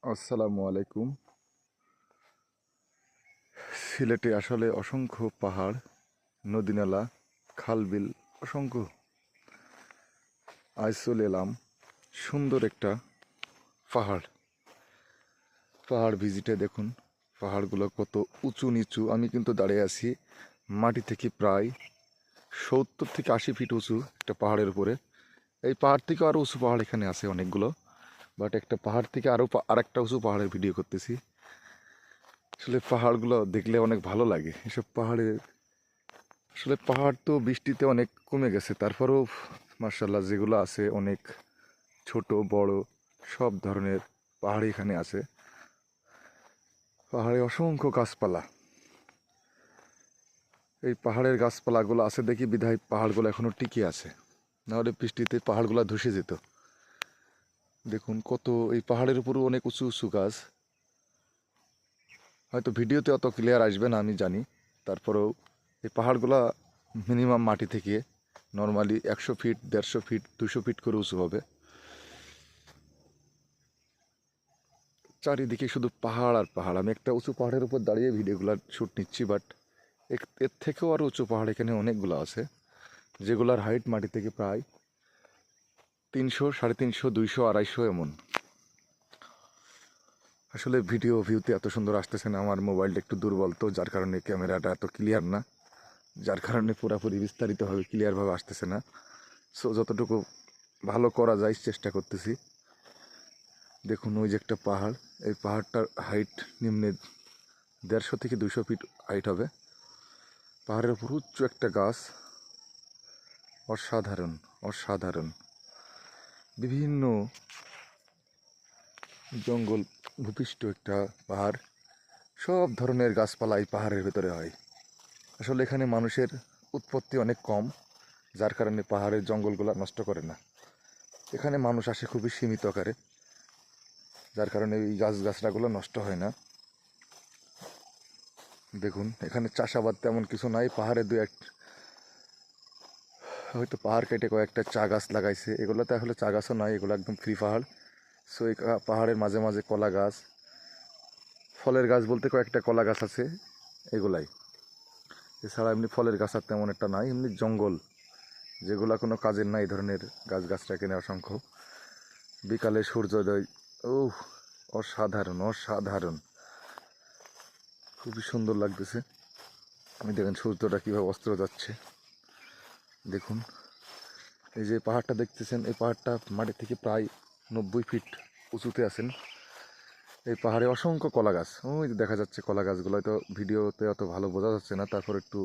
আসসালামু আলাইকুম। সিলেটে আসলে অসংখ্য পাহাড়, নদীনালা, খালবিল অসংখ্য। আজ চলে এলাম সুন্দর একটা পাহাড়। পাহাড় ভিজিটে দেখুন পাহাড়গুলো কত উঁচু নিচু। আমি কিন্তু দাঁড়িয়ে আছি মাটি থেকে প্রায় 70 থেকে 80 ফিট উঁচু একটা পাহাড়ের উপরে। এই পাহাড় থেকে আরও উঁচু পাহাড় এখানে আছে অনেকগুলো, বাট একটা পাহাড় থেকে আরেকটা উঁচু পাহাড়ের ভিডিও করতেছি। আসলে পাহাড়গুলো দেখলে অনেক ভালো লাগে। এসব পাহাড়ে আসলে পাহাড় তো বৃষ্টিতে অনেক কমে গেছে, তারপরেও মার্শাল্লাহ যেগুলো আছে অনেক ছোট বড় সব ধরনের পাহাড় এখানে আছে। পাহাড়ে অসংখ্য গাছপালা। এই পাহাড়ের গাছপালাগুলো আছে দেখি বিধায় পাহাড়গুলো এখনো টিকে আছে, নাহলে বৃষ্টিতে পাহাড়গুলো ধসে যেত। দেখুন কত এই পাহাড়ের উপরও অনেক উঁচু উঁচু গাছ। হয়তো ভিডিওতে অত ক্লিয়ার আসবে না আমি জানি, তারপরেও এই পাহাড়গুলা মিনিমাম মাটি থেকে নর্মালি 100 ফিট 150 ফিট 200 ফিট করে উঁচু হবে। চারিদিকে শুধু পাহাড় আর পাহাড়। আমি একটা উঁচু পাহাড়ের উপর দাঁড়িয়ে ভিডিওগুলো শ্যুট নিচ্ছি, বাট এর থেকেও আরও উঁচু পাহাড় এখানে অনেকগুলো আছে, যেগুলোর হাইট মাটি থেকে প্রায় 300 350 200 250 এমন। আসলে ভিডিও ভিউতে এত সুন্দর আসতেছে না, আমার মোবাইলটা একটু দুর্বল, তো যার কারণে ক্যামেরাটা এত ক্লিয়ার না, যার কারণে পুরোপুরি বিস্তারিতভাবে ক্লিয়ারভাবে আসতেছে না। সো যতটুকু ভালো করা যায় চেষ্টা করতেছি। দেখুন ওই যে একটা পাহাড়, এই পাহাড়টার হাইট নিম্নে 150 থেকে 200 ফিট হাইট হবে। পাহাড়ের উপর উচ্চ একটা গাছ, অসাধারণ অসাধারণ। বিভিন্ন জঙ্গল ভূপৃষ্ঠ একটা পাহাড়। সব ধরনের গাছপালা এই পাহাড়ের ভেতরে হয়। আসলে এখানে মানুষের উৎপত্তি অনেক কম, যার কারণে পাহাড়ের জঙ্গলগুলো নষ্ট করে না। এখানে মানুষ আসে খুবই সীমিত আকারে, যার কারণে এই গাছগাছড়াগুলো নষ্ট হয় না। দেখুন এখানে চাষাবাদ তেমন কিছু নাই। পাহাড়ে হয়তো পাহাড় কেটে কয়েকটা চা গাছ লাগাইছে, এগুলোতে আসলে চা গাছও নাই, এগুলো একদম ফ্রি পাহাড়। সো এই পাহাড়ের মাঝে মাঝে কলা গাছ, ফলের গাছ বলতে কয়েকটা কলা গাছ আছে, এগুলাই। এছাড়া এমনি ফলের গাছ আর তেমন একটা নাই, এমনি জঙ্গল যেগুলো কোনো কাজের নাই, এই ধরনের গাছগাছরা এখানে অসংখ্য। বিকালে সূর্যোদয়, ও অসাধারণ অসাধারণ, খুবই সুন্দর লাগতেছে। আমি দেখেন সূর্যটা কীভাবে অস্ত যাচ্ছে। দেখুন এই যে পাহাড়টা দেখতেছেন, এই পাহাড়টা মাটি থেকে প্রায় 90 ফিট উঁচুতে আছেন। এই পাহাড়ে অসংখ্য কলা গাছ, ওই দেখা যাচ্ছে কলা গাছগুলো, হয়তো ভিডিওতে অত ভালো বোঝা যাচ্ছে না, তারপর একটু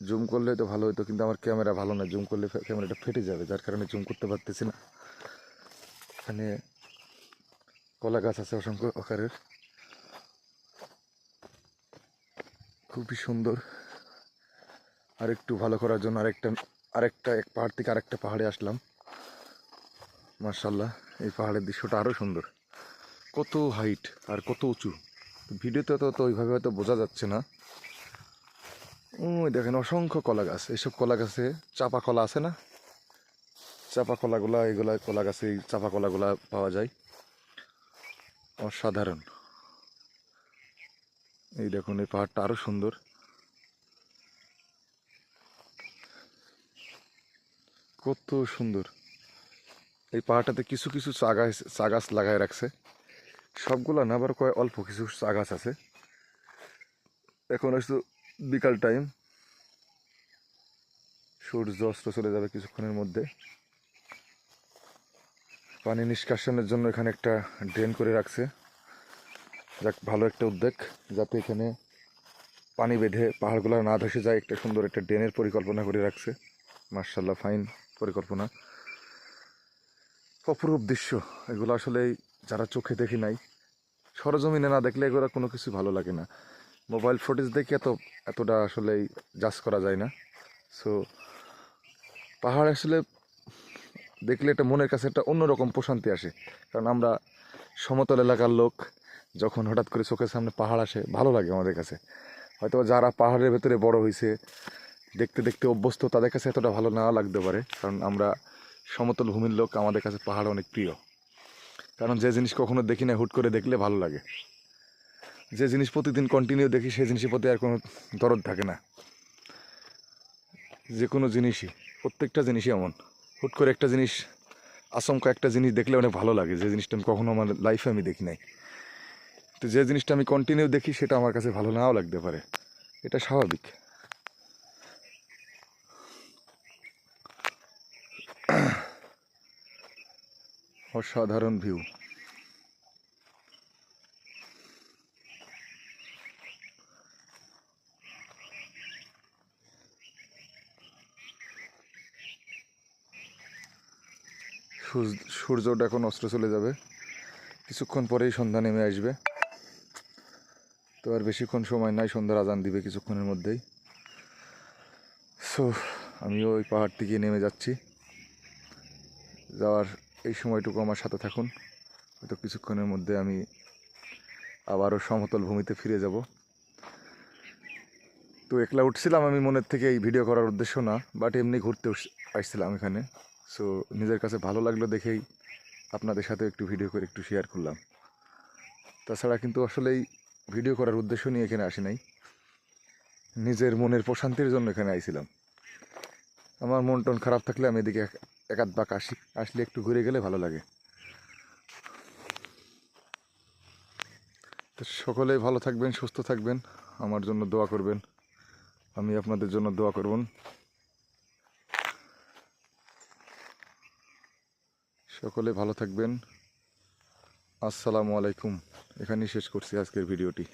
জুম করলে তো ভালো হতো, কিন্তু আমার ক্যামেরা ভালো না, জুম করলে ক্যামেরাটা ফেটে যাবে, যার কারণে জুম করতে পারতেছি না। এখানে কলা গাছ আছে অসংখ্য আকারের, খুবই সুন্দর। আর একটু ভালো করার জন্য আরেকটা এক পাহাড় থেকে আরেকটা পাহাড়ে আসলাম। মার্শাল্লাহ এই পাহাড়ের দৃশ্যটা আরও সুন্দর। কত হাইট আর কত উঁচু, ভিডিওতে তো ওইভাবে হয়তো বোঝা যাচ্ছে না। ওই দেখেন অসংখ্য কলা গাছ। এইসব কলা গাছে চাপা কলা আছে না, চাপা কলাগুলা, এগুলা কলা গাছে এই চাপা কলাগুলা পাওয়া যায়। অসাধারণ। এই দেখুন এই পাহাড়টা আরও সুন্দর, কত সুন্দর। এই পাহাড়টাতে কিছু কিছু চা গাছ লাগায় রাখছে, সবগুলা না, আবার অল্প কিছু চা গাছ আছে। এখন হচ্ছে বিকাল টাইম, সূর্য অস্ত চলে যাবে কিছুক্ষণের মধ্যে। পানি নিষ্কাশনের জন্য এখানে একটা ড্রেন করে রাখছে, যাক ভালো একটা উদ্যোগ, যাতে এখানে পানি বেঁধে পাহাড়গুলো না ধসে যায়, একটা সুন্দর একটা ড্রেনের পরিকল্পনা করে রাখছে। মার্শাল্লাহ ফাইন পরিকল্পনা, অপরূপ দৃশ্য। এগুলো আসলে যারা চোখে দেখি নাই, সরজমিনে না দেখলে এগুলো কোনো কিছু ভালো লাগে না। মোবাইল ফুটেজ দেখে এতটা আসলে জাজ করা যায় না। সো পাহাড় আসলে দেখলে এটা মনের কাছে একটা অন্যরকম প্রশান্তি আসে, কারণ আমরা সমতল এলাকার লোক, যখন হঠাৎ করে চোখের সামনে পাহাড় আসে ভালো লাগে আমাদের কাছে। হয়তো যারা পাহাড়ের ভেতরে বড় হয়েছে, দেখতে দেখতে অভ্যস্ত, তাদের কাছে এতটা ভালো না লাগতে পারে, কারণ আমরা সমতল ভূমির লোক, আমাদের কাছে পাহাড় অনেক প্রিয়। কারণ যে জিনিস কখনো দেখি না হুট করে দেখলে ভালো লাগে, যে জিনিস প্রতিদিন কন্টিনিউ দেখি সেই জিনিসের প্রতি আর কোনো দরদ থাকে না। যে কোনো জিনিসই, প্রত্যেকটা জিনিসই এমন, হুট করে একটা জিনিস, আচমকা একটা জিনিস দেখলে অনেক ভালো লাগে, যে জিনিসটা আমি কখনো আমার লাইফে আমি দেখি নাই। তো যে জিনিসটা আমি কন্টিনিউ দেখি সেটা আমার কাছে ভালো নাও লাগতে পারে, এটা স্বাভাবিক। অসাধারণ ভিউ। সূর্যটা এখন অস্ত চলে যাবে, কিছুক্ষণ পরেই সন্ধ্যা নেমে আসবে। তো আর বেশিক্ষণ সময় নাই, সন্ধ্যার আজান দিবে কিছুক্ষণের মধ্যেই। সো আমিও ওই পাহাড় থেকে নেমে যাচ্ছি। যাওয়ার এই সময়টুকু আমার সাথে থাকুন, হয়তো কিছুক্ষণের মধ্যে আমি আবারও সমতল ভূমিতে ফিরে যাব। তো একলা উঠছিলাম আমি মনের থেকে, এই ভিডিও করার উদ্দেশ্য না, বাট এমনি ঘুরতে আসছিলাম এখানে। সো নিজের কাছে ভালো লাগলো দেখেই আপনাদের সাথে একটু ভিডিও করে একটু শেয়ার করলাম। তাছাড়া কিন্তু আসলেই ভিডিও করার উদ্দেশ্য নিয়ে এখানে আসি নাই, নিজের মনের প্রশান্তির জন্য এখানে আইছিলাম। আমার মন টন খারাপ থাকলে আমি এদিকে এক আধ বাক আসলে একটু ঘুরে গেলে ভালো লাগে। তো সকলেই ভালো থাকবেন, সুস্থ থাকবেন, আমার জন্য দোয়া করবেন, আমি আপনাদের জন্য দোয়া করবেন। সকলে ভালো থাকবেন। আসসালামু আলাইকুম। এখানেই শেষ করছি আজকের ভিডিওটি।